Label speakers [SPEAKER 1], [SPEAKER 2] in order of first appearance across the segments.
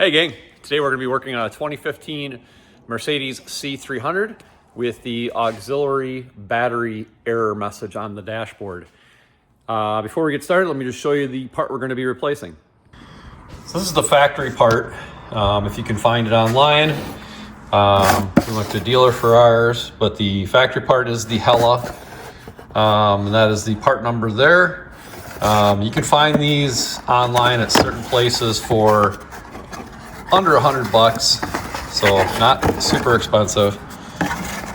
[SPEAKER 1] Hey gang, today we're going to be working on a 2015 Mercedes C300 with the auxiliary battery error message on the dashboard. Before we get started, let me just show you the part we're going to be replacing. So this is the factory part. If you can find it online, we went to dealer for ours, but the factory part is the Hella, and that is the part number there. You can find these online at certain places for under $100, so not super expensive.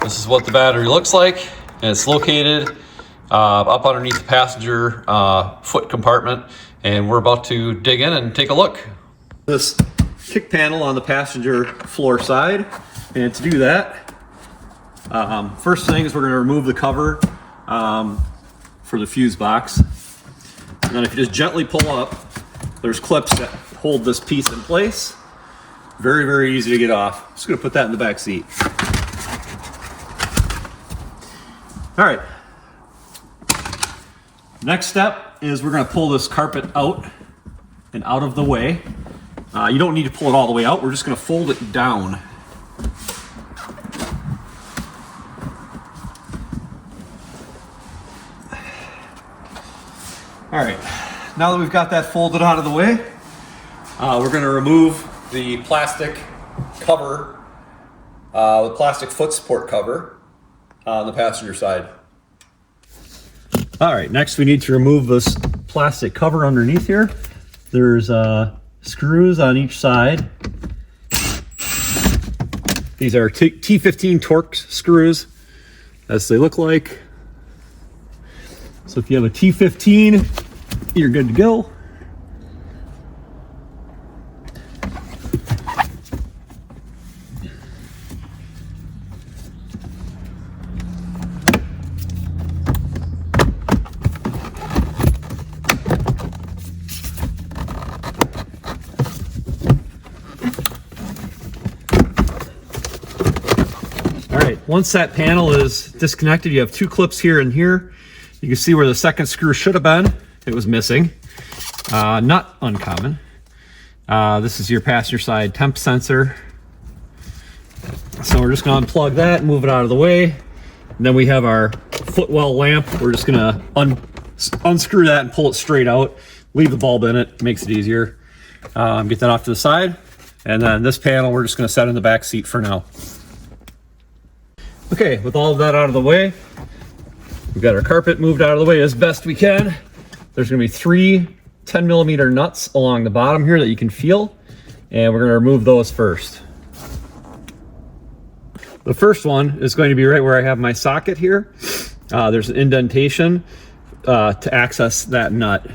[SPEAKER 1] This is what the battery looks like, and it's located up underneath the passenger foot compartment, and we're about to dig in and take a look. This kick panel on the passenger floor side, and to do that, first thing is we're going to remove the cover for the fuse box, and then if you just gently pull up, there's clips that hold this piece in place. Very, very easy to get off. Just gonna put that in the back seat. All right. Next step is we're gonna pull this carpet out and out of the way. You don't need to pull it all the way out. We're just gonna fold it down. All right. Now that we've got that folded out of the way, we're gonna remove the plastic cover, the plastic foot support cover on the passenger side. All right, next we need to remove this plastic cover underneath here. There's screws on each side. These are T15 Torx screws, as they look like. So if you have a T15, you're good to go. Once that panel is disconnected, you have two clips here and here. You can see where the second screw should have been. It was missing. Not uncommon. This is your passenger side temp sensor. So we're just gonna unplug that and move it out of the way. And then we have our footwell lamp. We're just gonna unscrew that and pull it straight out. Leave the bulb in it, makes it easier. Get that off to the side. And then this panel, we're just gonna set in the back seat for now. Okay, with all of that out of the way, we've got our carpet moved out of the way as best we can. There's gonna be three 10mm nuts along the bottom here that you can feel, and we're gonna remove those first. The first one is going to be right where I have my socket here. There's an indentation to access that nut.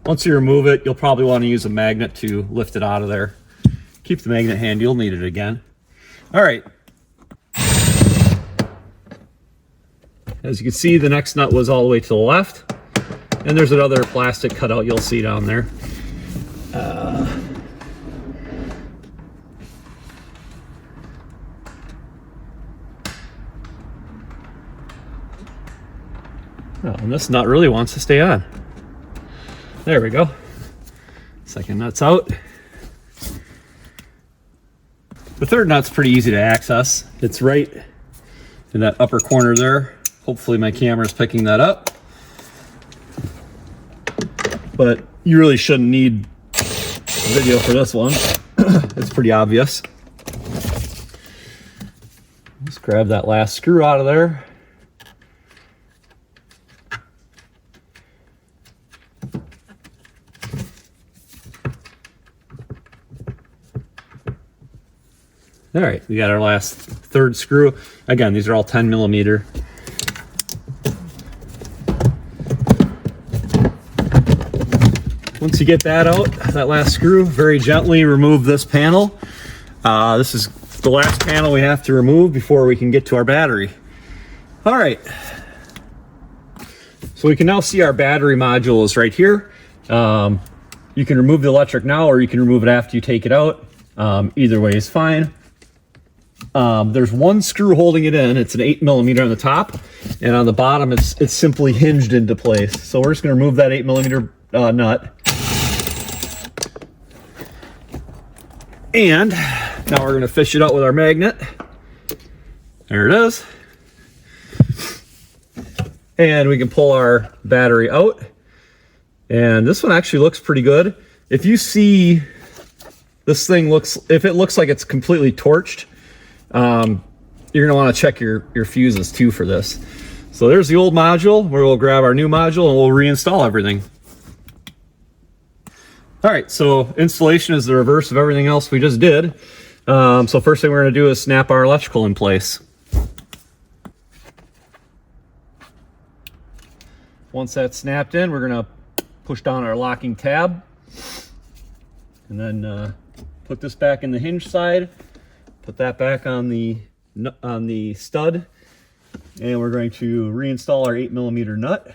[SPEAKER 1] Once you remove it, you'll probably want to use a magnet to lift it out of there. Keep the magnet handy, you'll need it again. All right. As you can see, the next nut was all the way to the left, and there's another plastic cutout you'll see down there. Oh, and this nut really wants to stay on. There we go. Second nut's out. The third nut's pretty easy to access. It's right in that upper corner there. Hopefully my camera's picking that up. But you really shouldn't need a video for this one. It's pretty obvious. Just grab that last screw out of there. All right, we got our last third screw. Again, these are all 10mm. Once you get that out, that last screw, very gently remove this panel. This is the last panel we have to remove before we can get to our battery. All right. So we can now see our battery module is right here. You can remove the electric now, or you can remove it after you take it out. Either way is fine. there's one screw holding it in. It's an 8mm on the top, and on the bottom it's simply hinged into place. So we're just going to remove that 8mm nut. And now we're going to fish it out with our magnet. There it is. And we can pull our battery out. And this one actually looks pretty good. If you see this thing if it looks like it's completely torched, you're gonna want to check your fuses too for this. So there's the old module, where we'll grab our new module and we'll reinstall everything. All right, so installation is the reverse of everything else we just did. So first thing we're gonna do is snap our electrical in place. Once that's snapped in, we're gonna push down our locking tab, and then put this back in the hinge side, put that back on the stud, and we're going to reinstall our 8mm nut.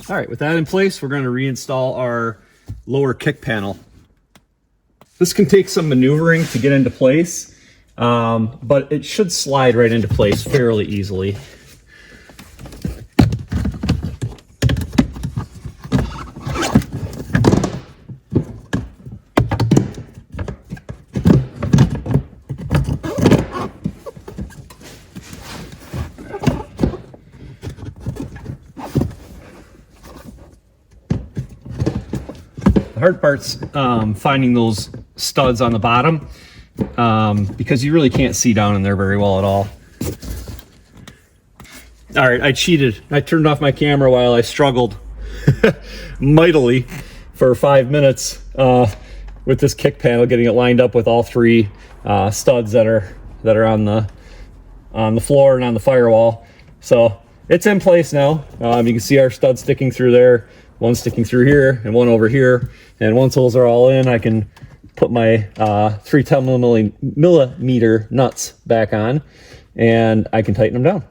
[SPEAKER 1] All right, with that in place, we're going to reinstall our lower kick panel. This can take some maneuvering to get into place, but it should slide right into place fairly easily. The hard part's finding those studs on the bottom, because you really can't see down in there very well at all. All right, I cheated. I turned off my camera while I struggled mightily for 5 minutes with this kick panel, getting it lined up with all three studs that are on the floor and on the firewall. So it's in place now. You can see our studs sticking through there, one sticking through here and one over here. And once those are all in, I can put my 310mm nuts back on, and I can tighten them down.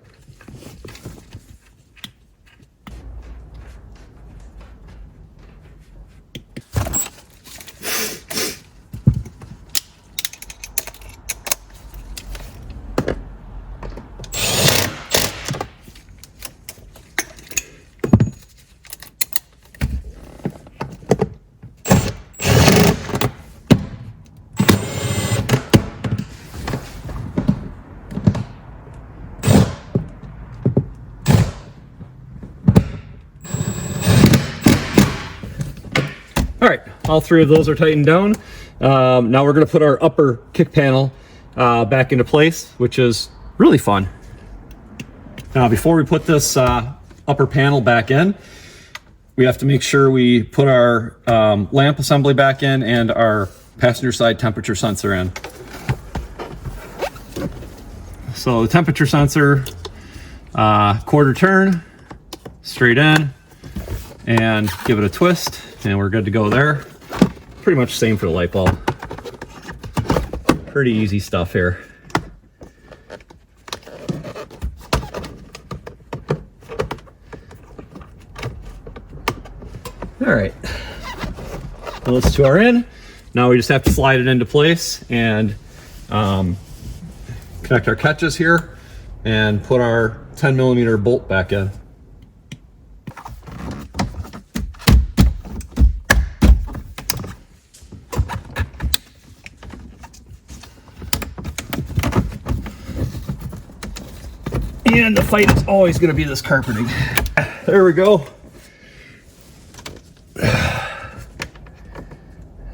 [SPEAKER 1] All right, all three of those are tightened down. Now we're gonna put our upper kick panel back into place, which is really fun. Now, before we put this upper panel back in, we have to make sure we put our lamp assembly back in and our passenger side temperature sensor in. So the temperature sensor, quarter turn, straight in, and give it a twist, and we're good to go there. Pretty much same for the light bulb. Pretty easy stuff here. All right, those two are in. Now we just have to slide it into place and connect our catches here and put our 10mm bolt back in. And the fight is always going to be this carpeting. There we go.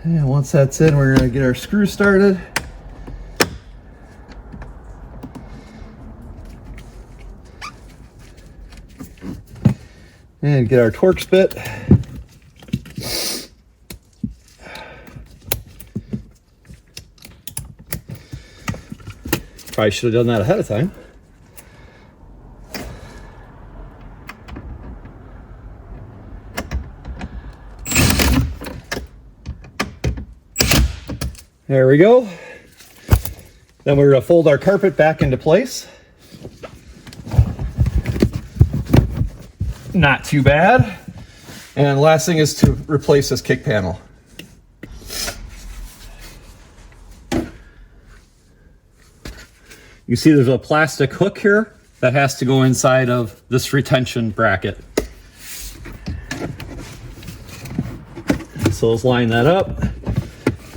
[SPEAKER 1] And once that's in, we're going to get our screw started. And get our Torx bit. Probably should have done that ahead of time. There we go. Then we're going to fold our carpet back into place. not too bad. And the last thing is to replace this kick panel. You see there's a plastic hook here that has to go inside of this retention bracket. So let's line that up,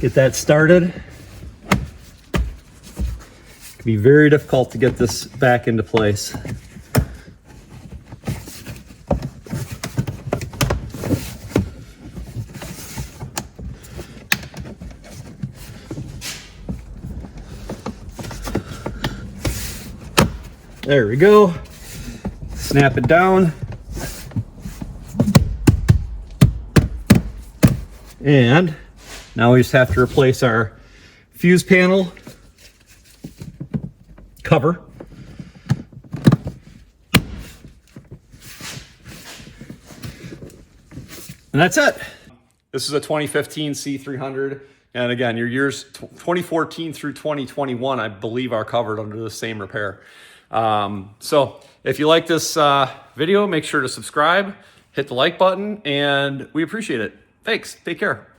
[SPEAKER 1] get that started. It can be very difficult to get this back into place. There we go. Snap it down. And now we just have to replace our fuse panel cover. And that's it. This is a 2015 C300. And again, your years 2014 through 2021, I believe, are covered under the same repair. So if you like this video, make sure to subscribe, hit the like button, and we appreciate it. Thanks. Take care.